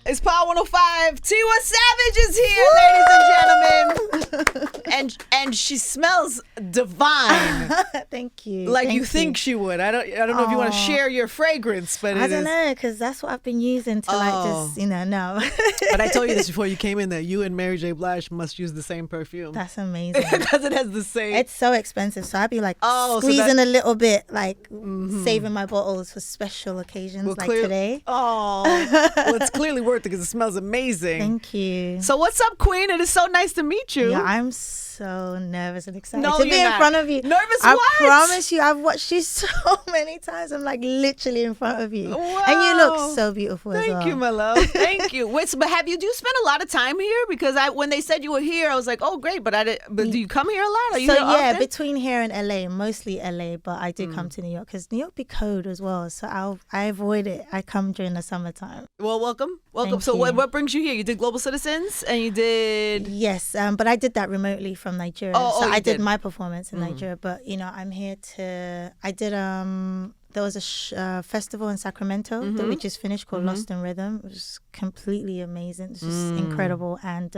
It's Power 105. Tiwa Savage is here, ladies and gentlemen. And she smells divine. Thank you. Like Thank you think she would. I don't know if you want to share your fragrance, but I don't know, because that's what I've been using to like just, no. But I told you this before you came in that you and Mary J. Blige must use the same perfume. That's amazing. Because it has the same. It's so expensive, so I'd be like squeezing a little bit, like saving my bottles for special occasions today. Oh, well, it's clearly worth it because it smells amazing. Thank you. So what's up, Queen? It is so nice to meet you. Yeah, I'm so nervous and excited No, to be in front of you. Nervous I what? promise you, I've watched you so many times. I'm like literally in front of you. Wow. And you look so beautiful as well. Thank you, my love. Thank you. Wait, but do you spend a lot of time here? Because when they said you were here, I was like, oh, great. But do you come here a lot? Are you here often? Between here and LA, mostly LA, but I do come to New York because New York be cold as well. So I avoid it. I come during the summertime. Well, welcome. Thank So you. what brings you here? You did Global Citizens and you did... Yes, but I did that remotely from Nigeria. So I did my performance in Nigeria, but I'm here to... I did... There was a festival in Sacramento that we just finished called Lost in Rhythm. It was completely amazing. It's just incredible. And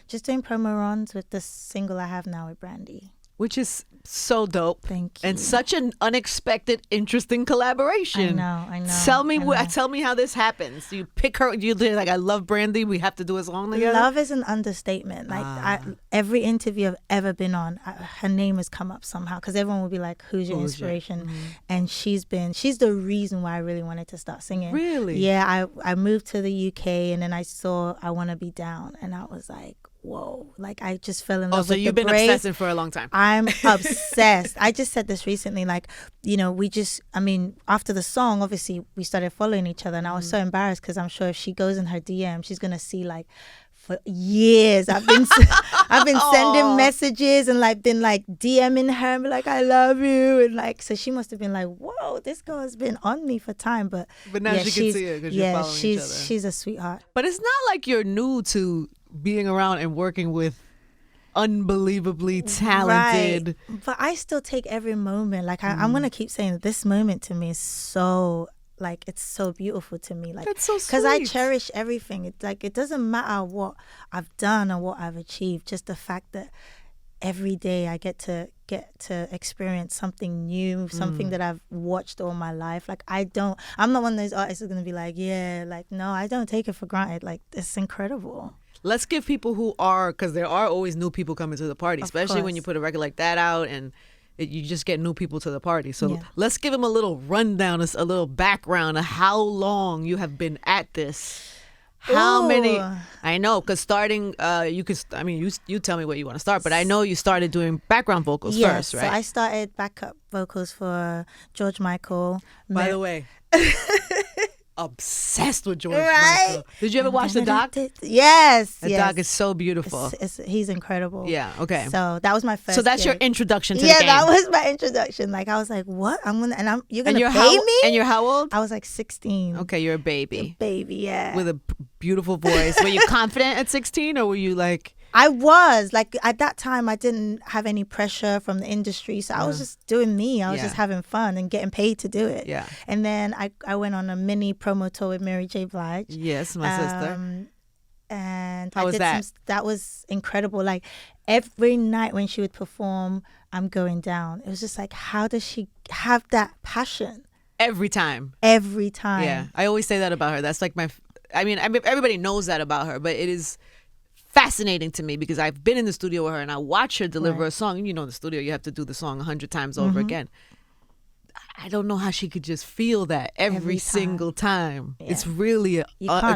just doing promo runs with the single I have now with Brandy. Which is so dope. Thank you. And such an unexpected, interesting collaboration. I know. Tell me how this happens. You pick her. You like, I love Brandy. We have to do a song together. Love is an understatement. Like every interview I've ever been on, her name has come up somehow because everyone will be like, "Who's your inspiration?" And she's the reason why I really wanted to start singing. Really? Yeah. I moved to the UK and then I saw "I Wanna Be Down" and I was like, whoa, like I just fell in love with the so you've been obsessing for a long time. I'm obsessed. I just said this recently, like, after the song, obviously we started following each other and I was so embarrassed because I'm sure if she goes in her DM, she's going to see like for years I've been sending messages and like been like DMing her and be like, I love you. And like, so she must have been like, whoa, this girl has been on me for time. But now she can see it because you're following each other. She's a sweetheart. But it's not like you're new to being around and working with unbelievably talented. Right. But I still take every moment. Like I'm going to keep saying that this moment to me is so... like it's so beautiful to me, like that's so sweet. Because I cherish everything. It's like it doesn't matter what I've done or what I've achieved, just the fact that every day I get to experience something new, something that I've watched all my life. Like I'm not one of those artists who's gonna be like, yeah, like no, I don't take it for granted. Like it's incredible. Let's give people who are, because there are always new people coming to the party, especially when you put a record like that out and you just get new people to the party. So let's give them a little rundown, a little background of how long you have been at this. How many? I know, because starting, you tell me where you want to start, but I know you started doing background vocals first, right? So I started backup vocals for George Michael. By the way, obsessed with George Michael. Did you ever watch the doc? Yes. The doc is so beautiful. He's incredible. Yeah, okay. So that was my first. So that's your introduction to the game. Yeah, that was my introduction. Like I was like, what? You're gonna pay me? And you're how old? I was like 16. Okay, you're a baby. Yeah. With a beautiful voice. Were you confident at 16 or were you like... I was like at that time I didn't have any pressure from the industry, so I was just doing me. I was just having fun and getting paid to do it. Yeah. And then I went on a mini promo tour with Mary J. Blige. Yes, my sister. And how was that? That was incredible. Like every night when she would perform, I'm going down. It was just like, how does she have that passion? Every time. Yeah. I always say that about her. That's like everybody knows that about her, but it is fascinating to me because I've been in the studio with her and I watch her deliver a song. You know, in the studio, you have to do the song 100 times over again. I don't know how she could just feel that every single time. Yeah. It's really an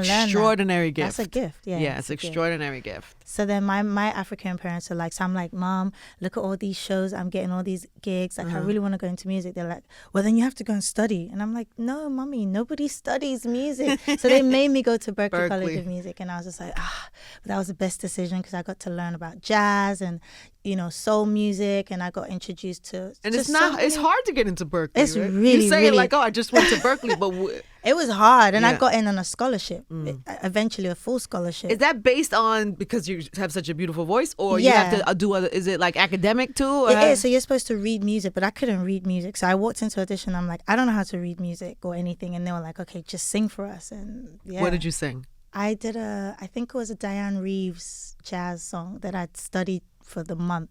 extraordinary gift. That's a gift. Yeah, it's an extraordinary gift. So then my African parents are like, so I'm like, Mom, look at all these shows. I'm getting all these gigs. Like, I really want to go into music. They're like, well, then you have to go and study. And I'm like, no, Mommy, nobody studies music. So they made me go to Berklee College of Music. And I was just like, but that was the best decision because I got to learn about jazz and, soul music. And I got introduced to... And it's hard to get into Berklee. It's really, you say it like, I just went to Berklee, but... It was hard, and I got in on a scholarship, eventually a full scholarship. Is that based on because you have such a beautiful voice, or you have to do other? Is it like academic too? Or? It is. So you're supposed to read music, but I couldn't read music. So I walked into audition. I'm like, I don't know how to read music or anything, and they were like, okay, just sing for us. And what did you sing? I think it was a Diane Reeves jazz song that I'd studied for the month.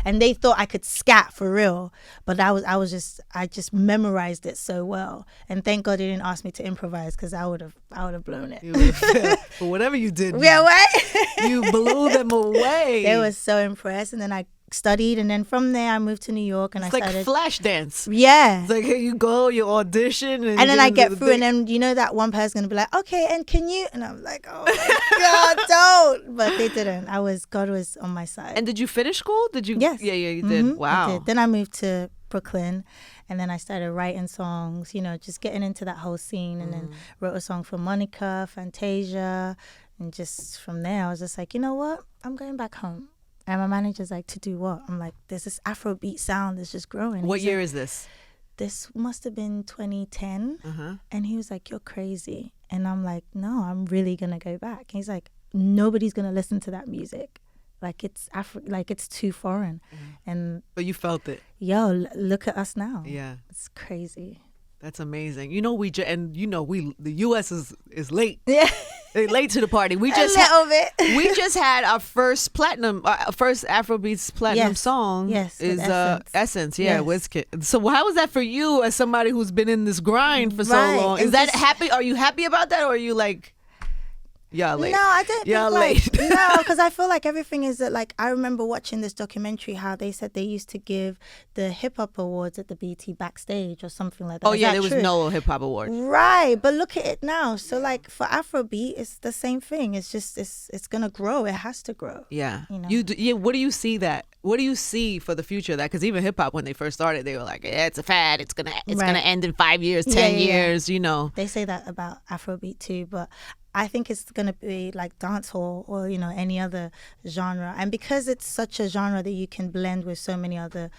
And they thought I could scat for real, but I just memorized it so well. And thank God they didn't ask me to improvise, because I would have blown it. But whatever you did, yeah, what? You blew them away. They were so impressed, and then I studied, and then from there I moved to New York, and it's I started. It's like flash dance. Yeah. It's like, here you go, you audition, and then I get through, and then you know that one person's gonna be like, okay, and can you? And I'm like, oh my God, don't! But they didn't. God was on my side. And did you finish school? Did you? Yes. Yeah, you did. Wow. I did. Then I moved to Brooklyn, and then I started writing songs. Just getting into that whole scene, and then wrote a song for Monica, Fantasia, and just from there I was just like, you know what? I'm going back home. And my manager's like, to do what? I'm like, there's this Afrobeat sound that's just growing. What year is this? This must have been 2010. And he was like, you're crazy. And I'm like, no, I'm really going to go back. And he's like, nobody's going to listen to that music. Like, it's it's too foreign. But you felt it. Yo, look at us now. Yeah. It's crazy. That's amazing. The U.S. is late. Yeah. They're late to the party. We just had our first Afrobeats platinum song. Yes, is Essence. Yeah, Wizkid. So how was that for you as somebody who's been in this grind for so long? Is that happy? Are you happy about that, or are you like, y'all late? No, I don't. Y'all late. No, because I feel like everything is that. Like, I remember watching this documentary how they said they used to give the hip hop awards at the BT backstage or something like that. Oh yeah, there was no hip hop award. Right, but look at it now. So like for Afrobeat, it's the same thing. It's just it's gonna grow. It has to grow. Yeah. What do you see that? What do you see for the future of that? Because even hip hop, when they first started, they were like, yeah, it's a fad. It's gonna end in 5 years, 10 years. They say that about Afrobeat too, but I think it's going to be like dancehall or, any other genre. And because it's such a genre that you can blend with so many other,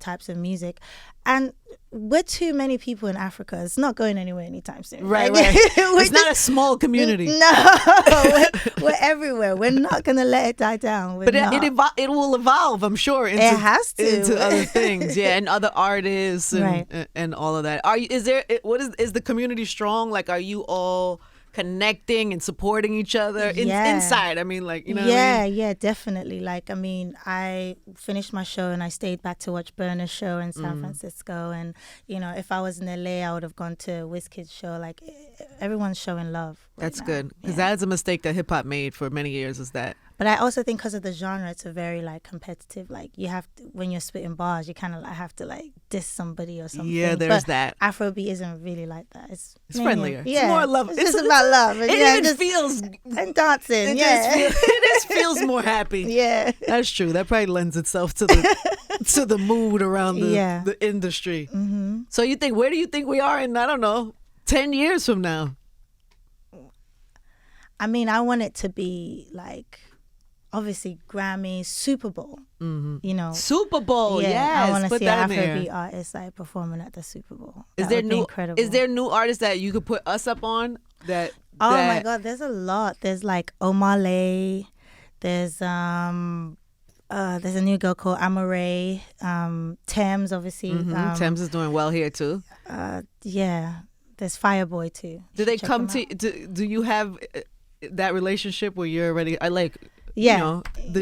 types of music. And we're too many people in Africa. It's not going anywhere anytime soon. Right. It's not a small community. No, we're everywhere. We're not going to let it die down. It will evolve, I'm sure. It has to. Into other things, and other artists and all of that. Is the community strong? Like, are you all connecting and supporting each other inside? I mean, like, what I mean? Yeah, definitely. Like, I mean, I finished my show and I stayed back to watch Burner's show in San Francisco. And, if I was in LA, I would have gone to Wizkid's show. Like, everyone's showing love. That's good. Because that's a mistake that hip hop made for many years, is that. But I also think because of the genre, it's a very competitive. Like, you have to, when you're spitting bars, you kind of have to diss somebody or something. Yeah, there's that. Afrobeat isn't really like that. It's friendlier. Yeah, it's more love. It's just about love. And it even feels and dancing. It just feels more happy. Yeah, that's true. That probably lends itself to the mood around the industry. Mm-hmm. So where do you think we are in, I don't know, 10 years from now? I mean, I want it to be like, obviously Grammy, Super Bowl. Mm-hmm. Super Bowl, yes. I want to see an Afrobeat artist performing at the Super Bowl. Is there new artists that you could put us up on? My God, there's a lot. There's like Omale. There's a new girl called Amore. Thames, obviously. Thames is doing well here too. Yeah. There's Fireboy too. Do they come to? Do you have that relationship where you're already? The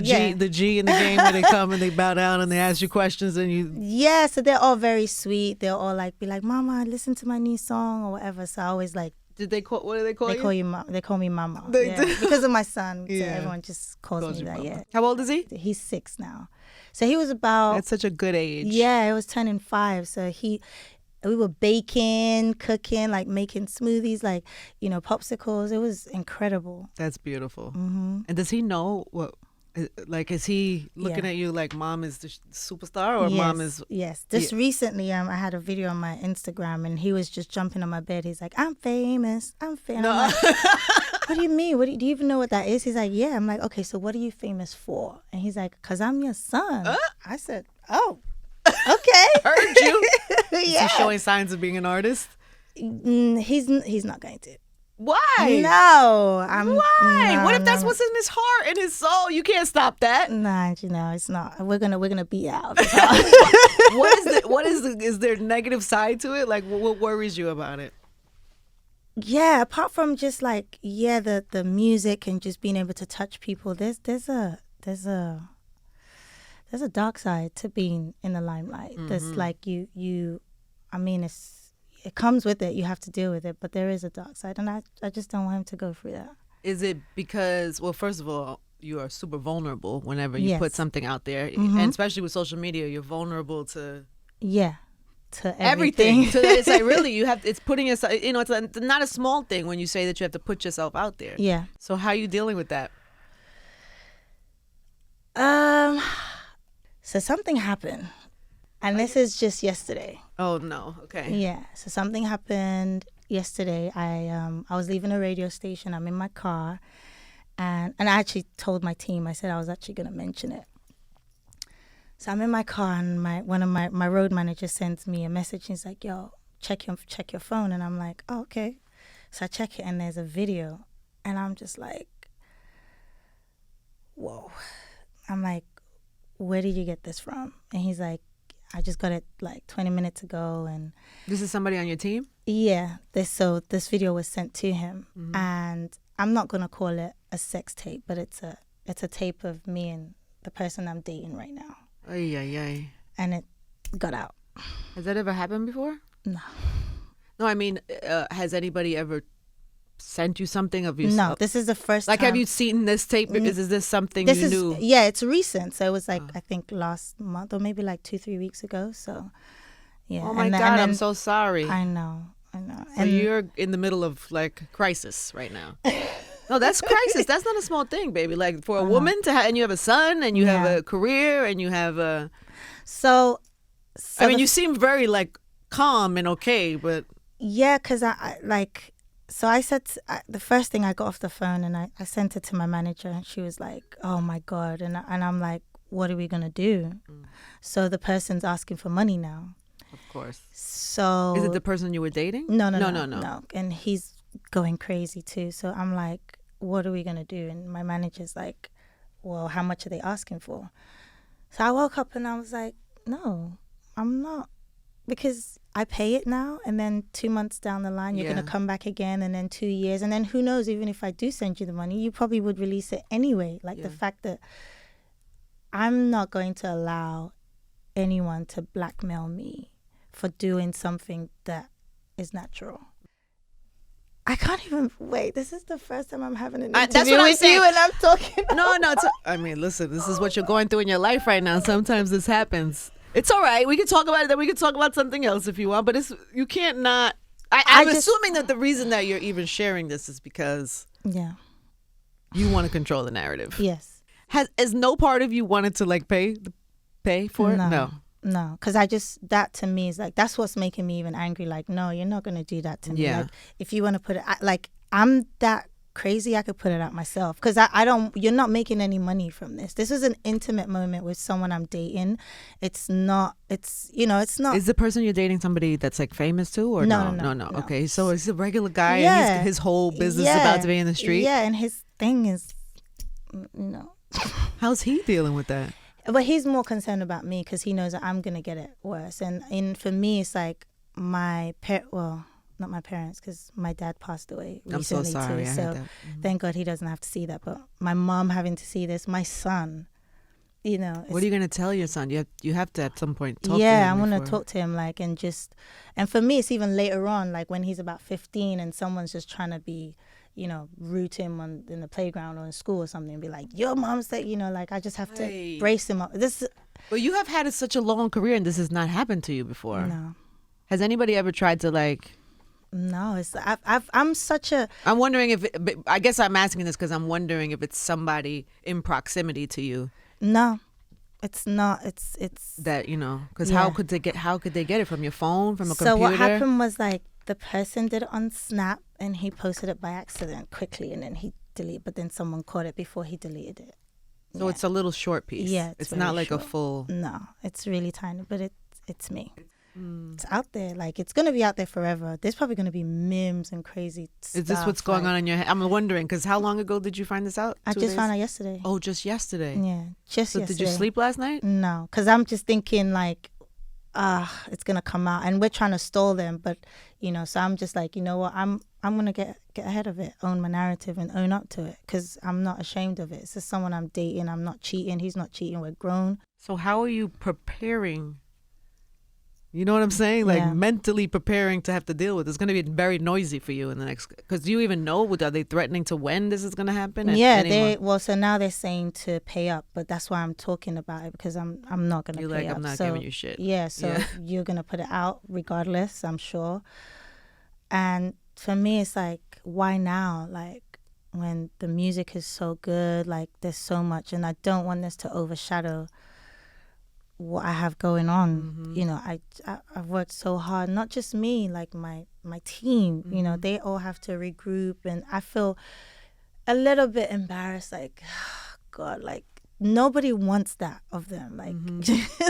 G in the game where they come and they bow down and they ask you questions and you. Yeah, so they're all very sweet. They'll all be like, "Mama, listen to my new song" or whatever. So I always like. What do they call you? They call you They call me Mama. Because of my son. So everyone just calls me that. Mama. Yeah. How old is he? He's 6 now. So he was about. That's such a good age. Yeah, he was turning 5. So we were baking, cooking, making smoothies, popsicles. It was incredible. That's beautiful. Mm-hmm. And does he know what? Is he looking at you like mom is the superstar or mom is? Yes. Just recently, I had a video on my Instagram and he was just jumping on my bed. He's like, "I'm famous. I'm famous." No. I'm like, what do you mean? Do you even know what that is? He's like, "Yeah." I'm like, "Okay, so what are you famous for?" And he's like, "'Cause I'm your son." I said, "Oh, okay." Heard you. Is he showing signs of being an artist? He's not going to. Why? No. Why? No, what if that's what's in his heart and his soul? You can't stop that. Nah, it's not. We're gonna beat out. Of his heart. Is there a negative side to it? Like, what worries you about it? Yeah, apart from just like, the music and just being able to touch people, there's a dark side to being in the limelight. There's like it comes with it. You have to deal with it, but there is a dark side, and I just don't want him to go through that. Is it because, well, first of all, you are super vulnerable whenever you put something out there, and especially with social media, you're vulnerable to to everything. It's like really it's putting yourself. It's not a small thing when you say that you have to put yourself out there. Yeah. So how are you dealing with that? So something happened, and this is just yesterday. Oh no. Okay. Yeah. So something happened yesterday. I was leaving a radio station. I'm in my car, and I actually told my team. I said I was actually going to mention it. So I'm in my car, and one of my road managers sends me a message. He's like, "Yo, check your phone," and I'm like, "Oh, okay." So I check it, and there's a video, and I'm just like, "Whoa!" I'm like, "Where did you get this from?" And he's like, "I just got it like 20 minutes ago." And this is somebody on your team? Yeah. This video was sent to him, and I'm not gonna call it a sex tape, but it's a tape of me and the person I'm dating right now. Ay. And it got out. Has that ever happened before? No. No, I mean, has anybody ever sent you something of yourself? No, this is the first time. Have you seen this tape? Is this something you knew? Yeah, it's recent. So it was like, I think last month or maybe like 2-3 weeks ago. So, yeah. Oh my God, I'm so sorry. I know. So you're in the middle of like crisis right now. No, that's crisis. That's not a small thing, baby. Like for a woman to have, and you have a son, and you have a career, and you have a. So I mean, you seem very like calm and okay, but. Yeah, because I said the first thing I got off the phone, and I sent it to my manager, and she was like, "Oh my God," and I'm like, "What are we gonna do?" So the person's asking for money now. Of course. So. Is it the person you were dating? No. And he's going crazy too. So I'm like, what are we gonna do? And my manager's like, well, how much are they asking for? So I woke up and I was like, no, I'm not, because I pay it now, and then 2 months down the line you're gonna come back again, and then 2 years, and then who knows, even if I do send you the money, you probably would release it anyway. Like the fact that I'm not going to allow anyone to blackmail me for doing something that is natural. I can't even wait. This is the first time I'm having an interview with you, and I'm talking. No. I mean, listen. This is what you're going through in your life right now. Sometimes this happens. It's all right. We can talk about it. Then we can talk about something else if you want. But you can't not. I'm assuming that the reason that you're even sharing this is because you want to control the narrative. Yes. Has no part of you wanted to like pay for it? No, because that to me is like, that's what's making me even angry. Like, no, you're not going to do that to me. Like, if you want to put it, I'm that crazy, I could put it out myself. Because you're not making any money from this. This is an intimate moment with someone I'm dating. It's not. Is the person you're dating somebody that's like famous too? Or no. Okay, so it's a regular guy and his whole business is about to be in the street? Yeah, and his thing is, How's he dealing with that? But he's more concerned about me because he knows that I'm going to get it worse. And for me, it's like not my parents, because my dad passed away recently. I'm so sorry. too. So thank God he doesn't have to see that. But my mom having to see this, my son, What are you going to tell your son? You have to at some point talk to him. Yeah, I'm going to talk to him and for me, it's even later on, like when he's about 15 and someone's just trying to be, root him in the playground or in school or something and be like, your mom said, like I just have to brace him up. Well, you have had such a long career and this has not happened to you before. No. Has anybody ever tried to No, I'm wondering I guess I'm asking this because I'm wondering if it's somebody in proximity to you. No, it's not. It's that, because how could they get it from your phone, from a computer? So what happened was like the person did it on Snap and he posted it by accident quickly and then he deleted, but then someone caught it before he deleted it. So it's a little short piece. Yeah, it's not like short. A full. No, it's really tiny, but it's me. It's out there. Like, it's going to be out there forever. There's probably going to be memes and crazy stuff. Is this what's going on in your head? I'm wondering, because how long ago did you find this out? I just found out yesterday. Oh, just yesterday? Yeah, just yesterday. So did you sleep last night? No, because I'm just thinking like, it's gonna come out, and we're trying to stall them. But so I'm just like, you know what, I'm gonna get ahead of it, own my narrative, and own up to it, because I'm not ashamed of it. It's just someone I'm dating. I'm not cheating. He's not cheating. We're grown. So how are you preparing? You know what I'm saying? Like mentally preparing to have to deal with. It's going to be very noisy for you in the next. Because do you even know? Are they threatening to when this is going to happen? So now they're saying to pay up, but that's why I'm talking about it, because I'm not going to pay up. I'm not giving you shit. Yeah, so you're going to put it out regardless, I'm sure. And for me, it's like, why now? Like, when the music is so good, like there's so much, and I don't want this to overshadow what I have going on. I've worked so hard, not just me, like my team, they all have to regroup, and I feel a little bit embarrassed, like, God, like nobody wants that of them, like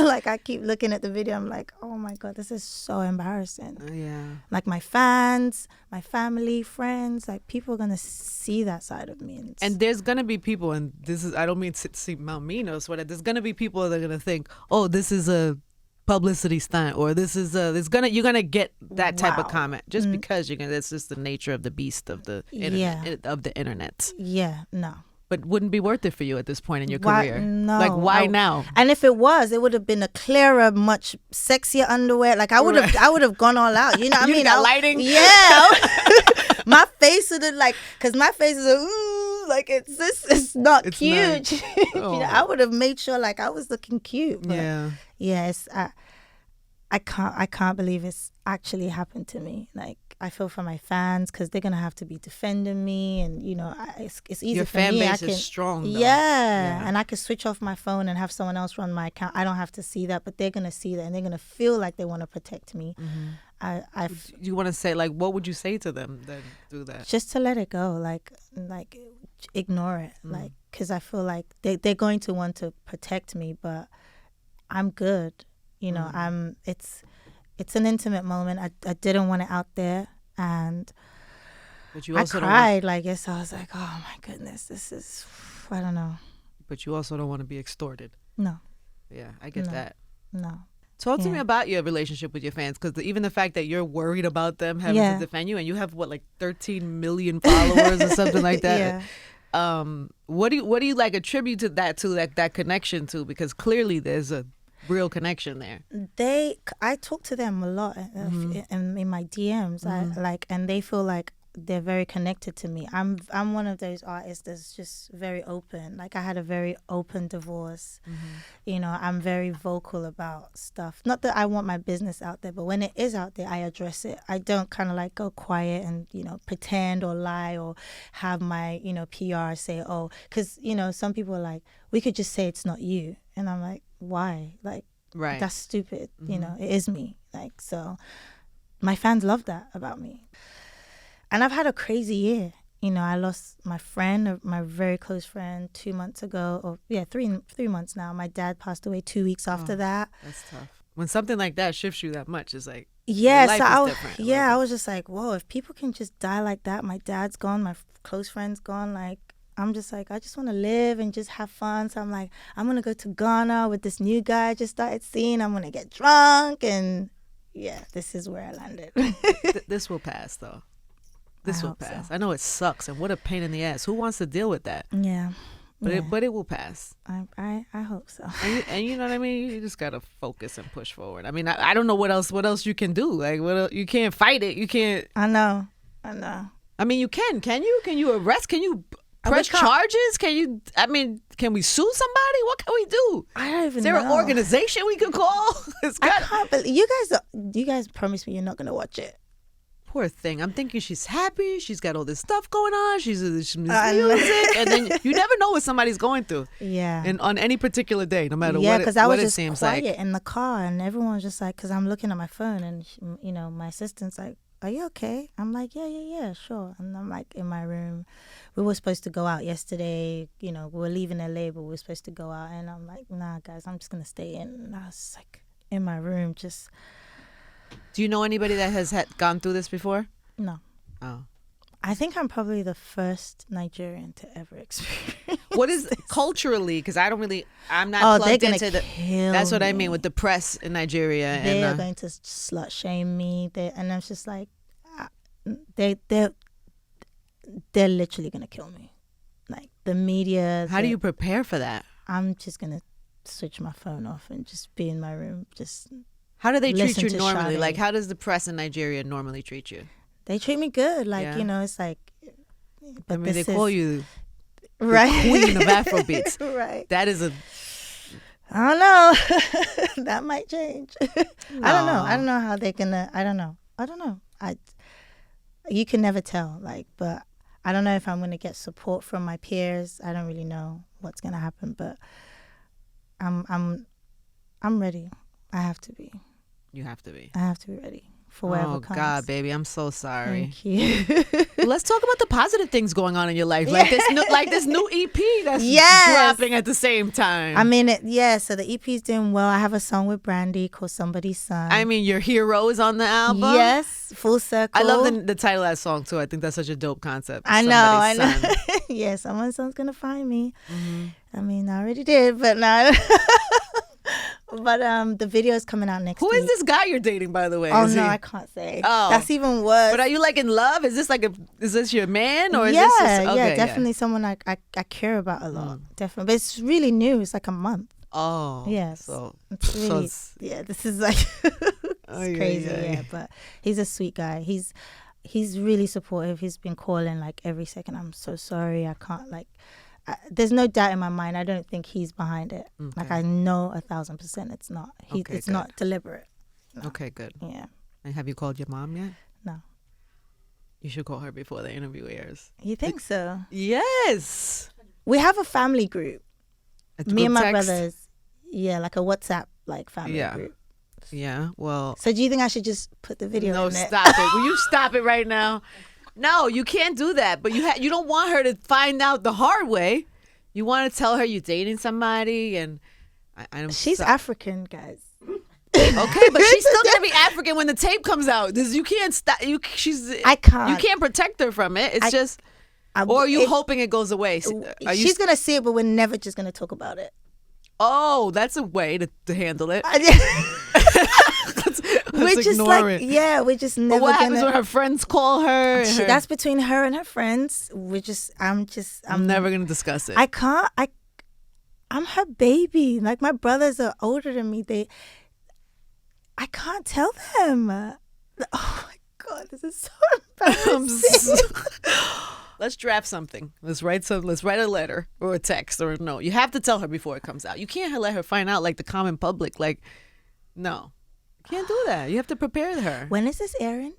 like I keep looking at the video, I'm like, oh my God, this is so embarrassing. Like my fans, my family, friends, like people are gonna see that side of me, and there's gonna be people, and this is, I don't mean to see Malminos, but there's gonna be people that are gonna think, oh, this is a publicity stunt, or this is you're gonna get that type of comment just because that's just the nature of the beast of the internet. No. But wouldn't be worth it for you at this point in your career. No. Like, why now? And if it was, it would have been a clearer, much sexier underwear. Like I would have gone all out. You know what I mean? Got lighting? Yeah. My face would have, like, because my face is like it's not cute. I would have made sure like I was looking cute. But I can't believe it's actually happened to me. Like, I feel for my fans, because they're gonna have to be defending me, and it's easy your for fan me. base is strong though. And I could switch off my phone and have someone else run my account. I don't have to see that, but they're gonna see that, and they're gonna feel like they want to protect me. You want to say, like, what would you say to them that do that? Just to let it go, like ignore it, like, because I feel like they're going to want to protect me, but I'm good. It's an intimate moment. I didn't want it out there, and but you also I cried. I was like, oh my goodness, this is, I don't know. But you also don't want to be extorted. No. Yeah, I get that. No. Talk to me about your relationship with your fans, because even the fact that you're worried about them having to defend you, and you have 13 million followers or something like that. What do you like attribute to that connection to? Because clearly there's a real connection there. I talk to them a lot in my DMs. And they feel like they're very connected to me. I'm one of those artists that's just very open. Like, I had a very open divorce. I'm very vocal about stuff. Not that I want my business out there, but when it is out there, I address it. I don't kind of like go quiet and pretend or lie or have my PR say, oh, because some people are like, we could just say it's not you, and I'm like, why? Like, right, that's stupid. It is me. Like, so my fans love that about me. And I've had a crazy year. I lost my friend, my very close friend, 2 months ago. Or 3 months now. My dad passed away 2 weeks after that. That's tough. When something like that shifts you that much, it's like, life is different. I was just like, whoa, if people can just die like that, my dad's gone, my close friend's gone, like, I'm just like, I just want to live and just have fun. So I'm like, I'm going to go to Ghana with this new guy I just started seeing. I'm going to get drunk. And this is where I landed. This will pass, though. This will pass. So. I know it sucks, and what a pain in the ass. Who wants to deal with that? Yeah. But it will pass. I hope so. And you know what I mean? You just got to focus and push forward. I mean, I don't know what else you can do. Like, you can't fight it. You can't. I know. I mean, you can. Can you? Can you arrest? Can you press charges? Can you? I mean, can we sue somebody? What can we do? I don't even know. Is there an organization we could call? I can't believe you guys promised me you're not gonna watch it. Poor thing. I'm thinking she's happy. She's got all this stuff going on. She's music, and then you never know what somebody's going through. Yeah. And on any particular day, no matter what. Yeah, because I was just just quiet in the car, and everyone was just like, because I'm looking at my phone, and my assistant's like, "Are you okay?" I'm like, yeah, sure. And I'm like in my room. We were supposed to go out yesterday. We were leaving LA, but we were supposed to go out, and I'm like, nah, guys, I'm just gonna stay in. And I was like in my room, just. Do you know anybody that has gone through this before? No. Oh. I think I'm probably the first Nigerian to ever experience. What is this. Culturally? Because I'm not plugged into the. That's what me. I mean with the press in Nigeria. They are going to slut shame me. And I'm just like, they're literally gonna kill me. Like the media. How do you prepare for that? I'm just gonna switch my phone off and just be in my room. Just. How do they treat you normally? Sade. Like, how does the press in Nigeria normally treat you? They treat me good. Like, you know, it's like. But I mean, they call you the right queen of Afrobeats. Right. That is a. I don't know. That might change. I don't know. I don't know how they're gonna. I don't know. You can never tell. Like, but I don't know if I'm gonna get support from my peers. I don't really know what's gonna happen, but I'm ready. I have to be. You have to be. I have to be ready for whatever comes. Oh God, baby, I'm so sorry. Thank you. Let's talk about the positive things going on in your life, like this new EP that's dropping at the same time. I mean, so the EP's doing well. I have a song with Brandy called Somebody's Son. I mean, your hero is on the album. Yes, full circle. I love the title of that song too. I think that's such a dope concept. I know. Yeah, someone's son's gonna find me. Mm-hmm. I mean, I already did, but now. But the video is coming out next week. Who is this guy you're dating, by the way? I can't say. Oh, that's even worse. But are you like in love? Is this your man or is this? Okay, definitely someone I care about a lot. Definitely, but it's really new. It's like a month. Oh, yes. So it's really, this is like it's crazy. Yeah, but he's a sweet guy. He's really supportive. He's been calling like every second. I'm so sorry. I can't like. There's no doubt in my mind. I don't think he's behind it. Okay. Like I know 1,000% it's not. It's not deliberate. No. Okay, good. Yeah. And have you called your mom yet? No. You should call her before the interview airs. You think so? Yes. We have a family group. Me and my text? brothers. Yeah, like a WhatsApp like family group. Yeah. Well. So do you think I should just put the video? No, in stop it. Will you stop it right now? No, you can't do that. But you don't want her to find out the hard way. You want to tell her you're dating somebody, and she's African, guys. Okay, but she's still gonna be African when the tape comes out. You can't stop. I can't. You can't protect her from it. It's or are you hoping it goes away? She's gonna see it, but we're never just gonna talk about it. Oh, that's a way to handle it. We're just like, we're just never. But what happens when her friends call her? That's between her and her friends. I'm never gonna discuss it. I can't. I'm her baby. Like my brothers are older than me. I can't tell them. Oh my God, this is so embarrassing. Let's draft something. Let's write a letter or a text or a note. You have to tell her before it comes out. You can't let her find out like the common public. Like, no. Can't do that. You have to prepare her. When is this airing?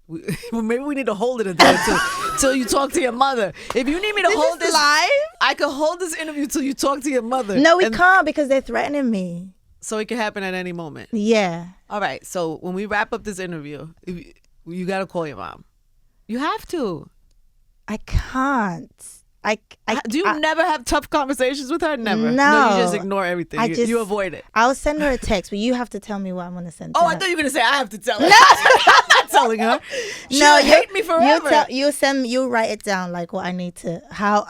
Well, maybe we need to hold it until you talk to your mother. If you need me to hold this live, I could hold this interview till you talk to your mother. No, we can't because they're threatening me. So it can happen at any moment. Yeah. All right. So when we wrap up this interview, you got to call your mom. You have to. I can't. Do you never have tough conversations with her? Never. No, you just ignore everything. You avoid it. I'll send her a text, but you have to tell me what I'm going to send. I thought you were going to say I have to tell her. No, I'm not telling her. She'll hate me forever. You'll write it down like what I need to. How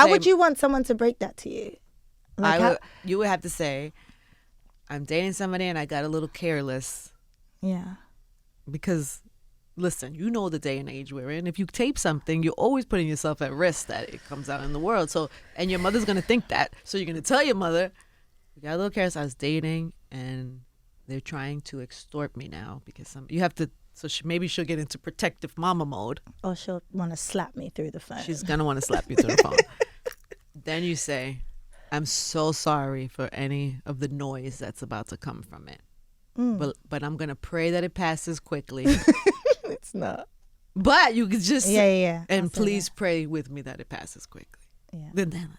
would you want someone to break that to you? Like you would have to say, I'm dating somebody and I got a little careless. Yeah. Because. Listen, you know the day and age we're in. If you tape something, you're always putting yourself at risk that it comes out in the world. So, and your mother's going to think that. So you're going to tell your mother, we got a little careless. I was dating and they're trying to extort me now because you have to. So maybe she'll get into protective mama mode. Or she'll want to slap me through the phone. She's going to want to slap you through the phone. Then you say, I'm so sorry for any of the noise that's about to come from it. But I'm going to pray that it passes quickly. It's not. But you could just yeah. And please pray with me that it passes quickly. Yeah. Then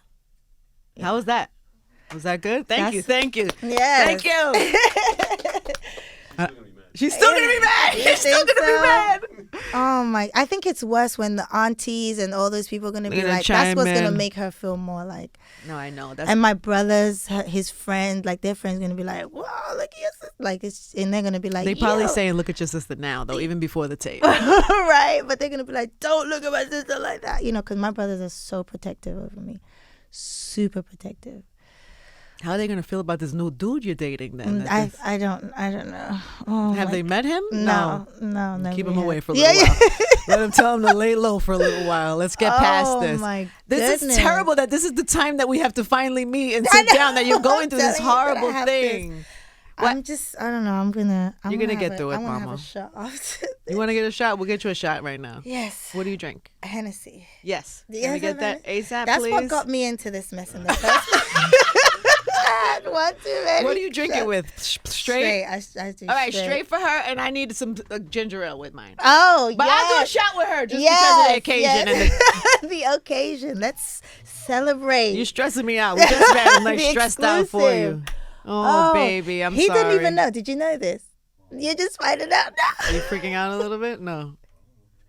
how was that? Was that good? Thank you. Yes. Thank you. She's still gonna be mad. She's still gonna be mad. Oh my! I think it's worse when the aunties and all those people are gonna be like, that's what's gonna make her feel more like. No, I know. And my brothers, his friend, like their friends, gonna be like, wow, look at your sister. Like and they're gonna be like, they probably saying, look at your sister now, though, even before the tape. Right? But they're gonna be like, don't look at my sister like that, because my brothers are so protective over me, super protective. How are they gonna feel about this new dude you're dating then? I don't know. Oh, have they met him? No. Keep him away for a little while. Let him tell him to lay low for a little while. Let's get past this. This is terrible that this is the time that we have to finally meet and sit down, that you're going through this horrible thing. I don't know. You're gonna get through it, Mama. Have a shot after this. You want to get a shot? We'll get you a shot right now. Yes. What do you drink? Hennessy. Yes. Can we get that ASAP, That's please? what got me into this mess in the first place. One too many. What do you drink it with? Straight? I do. All right, straight for her, and I need some ginger ale with mine. Oh, but I'll do a shot with her just because of the occasion. Yes. And the occasion. Let's celebrate. You're stressing me out. We just been like stressed out for you. Oh, baby, I'm sorry. He didn't even know. Did you know this? You're just finding out now. Are you freaking out a little bit? No.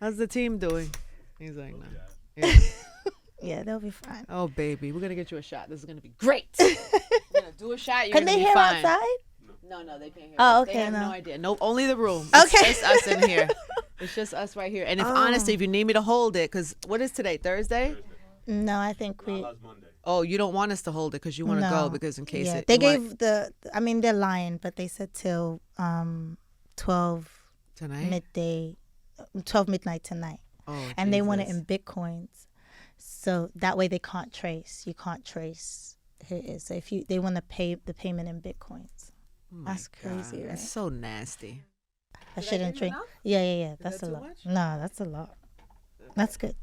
How's the team doing? He's like, no. Yeah. Yeah, they'll be fine. Oh, baby, we're going to get you a shot. This is going to be great. We're going to do a shot. You're Can they hear fine. Outside? No, they can't hear. Oh, okay. They have no idea. No, only the room. Okay. It's just us in here. It's just us right here. And if honestly, if you need me to hold it, because what is today? Thursday? No, I think we. Oh, you don't want us to hold it because you want to go because in case they gave they're lying, but they said till 12 tonight midday, 12 midnight tonight. Oh, and they want it in Bitcoins. So that way they can't trace. You can't trace who it is. So if they want to pay the payment in Bitcoins. That's crazy, right? That's so nasty. I shouldn't drink. Yeah. That's a lot. No, that's a lot. That's good.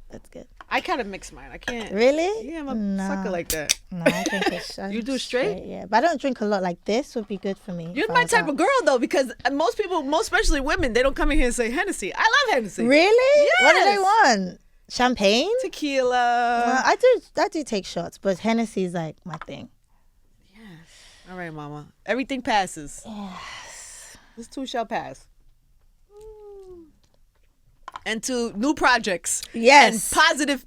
I kind of mix mine. I can't. Really? Yeah, I'm a sucker like that. No, I drink it. You do straight? Yeah, but I don't drink a lot. Like this would be good for me. You're my type of girl though, because most people, most especially women, they don't come in here and say Hennessy. I love Hennessy. Really? Yes. What do they want? Champagne? Tequila. Well, I do take shots, but Hennessy is like my thing. Yes. All right, Mama. Everything passes. Yes. This too shall pass. And to new projects. Yes.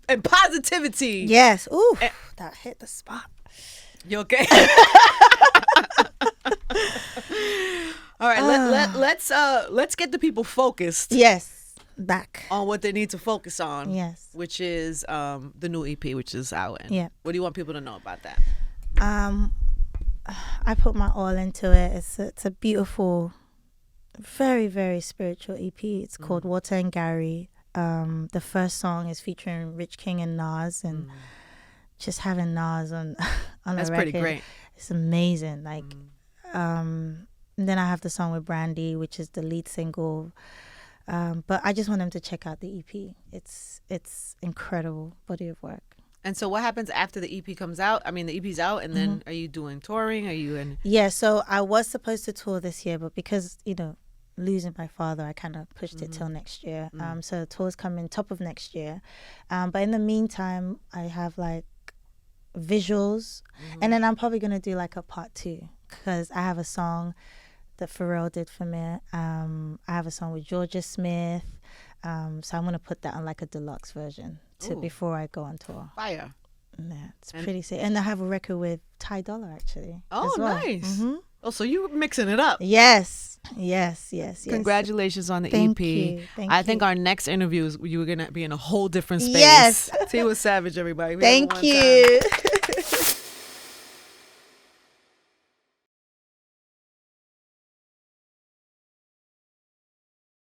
And positivity. Yes. Ooh, that hit the spot. You okay? All right, let's get the people focused. Yes. Back on what they need to focus on. Yes. Which is the new EP, which is out. And yeah. What do you want people to know about that? I put my all into it. It's a beautiful, very, very spiritual EP. It's called Water and Gary. The first song is featuring Rich King and Nas, and just having Nas on that's a record. Pretty great. It's amazing. Like, then I have the song with Brandy, which is the lead single. But I just want them to check out the EP. It's incredible body of work. And so what happens after the EP comes out? I mean, the EP's out, and then are you doing touring? Are you in? Yeah, so I was supposed to tour this year, but because, losing my father, I kind of pushed it till next year. So the tours come in top of next year. But in the meantime, I have like visuals, and then I'm probably going to do like a part 2, because I have a song that Pharrell did for me. I have a song with Georgia Smith. So I'm going to put that on like a deluxe version before I go on tour. Fire. Yeah, it's pretty sick. And I have a record with Ty Dolla, actually. Oh, nice. Oh, so you're mixing it up. Yes. Congratulations on the Thank EP. You. I think our next interview is you were going to be in a whole different space. Yes. Tiwa Savage, everybody. Thank you.